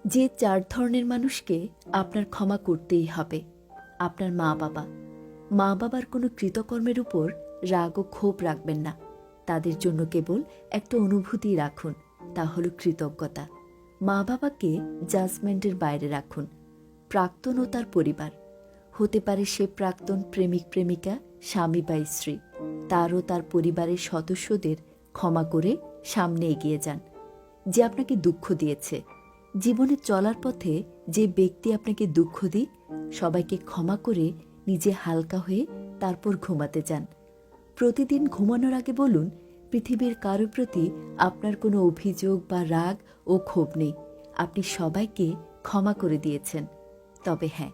যে ৪ ধরনের মানুষকে আপনার ক্ষমা করতেই হবে। আপনার মা-বাবা। মা-বাবার কোনো কৃতকর্মের উপর রাগ ও ক্ষোভ রাখবেন না। তাদের জন্য কেবল একটা অনুভূতি রাখুন, তা হলো কৃতজ্ঞতা। মা-বাবাকে জাজমেন্টের বাইরে রাখুন। প্রাক্তন ও তার পরিবার। হতে পারে সে প্রাক্তন প্রেমিক-প্রেমিকা, স্বামী বা স্ত্রী। তার ও তার পরিবারের সদস্যদের ক্ষমা করে সামনে এগিয়ে যান। যে আপনাকে দুঃখ দিয়েছে, জীবনে চলার পথে যে ব্যক্তি আপনাকে দুঃখ দিক, সবাইকে ক্ষমা করে নিজে হালকা হয়ে তারপর ঘুমাতে যান। প্রতিদিন ঘুমানোর আগে বলুন, পৃথিবীর কারো প্রতি আপনার কোনো অভিযোগ বা রাগ ও ক্ষোভ নেই। আপনি সবাইকে ক্ষমা করে দিয়েছেন। তবে হ্যাঁ,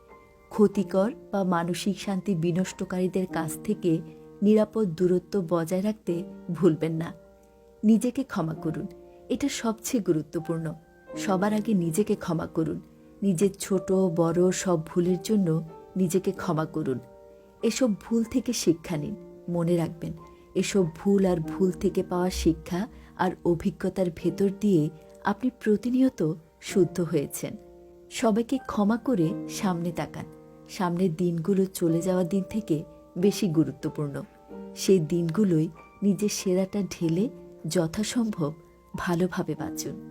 ক্ষতিকর বা মানসিক শান্তি বিনষ্টকারীদের কাছ থেকে নিরাপদ দূরত্ব বজায় রাখতে ভুলবেন না। নিজেকে ক্ষমা করুন, এটা সবচেয়ে গুরুত্বপূর্ণ। সবার আগে নিজেকে ক্ষমা করুন। নিজের ছোট বড় সব ভুলের জন্য নিজেকে ক্ষমা করুন। এসব ভুল থেকে শিক্ষা নিন। মনে রাখবেন, এসব ভুল আর ভুল থেকে পাওয়া শিক্ষা আর অভিজ্ঞতার ভেতর দিয়ে আপনি প্রতিনিয়ত শুদ্ধ হয়েছেন। সবাইকে ক্ষমা করে সামনে তাকান। সামনের দিনগুলো চলে যাওয়া দিন থেকে বেশি গুরুত্বপূর্ণ। সেই দিনগুলোই নিজের সেরাটা ঢেলে যথাসম্ভব ভালোভাবে বাঁচুন।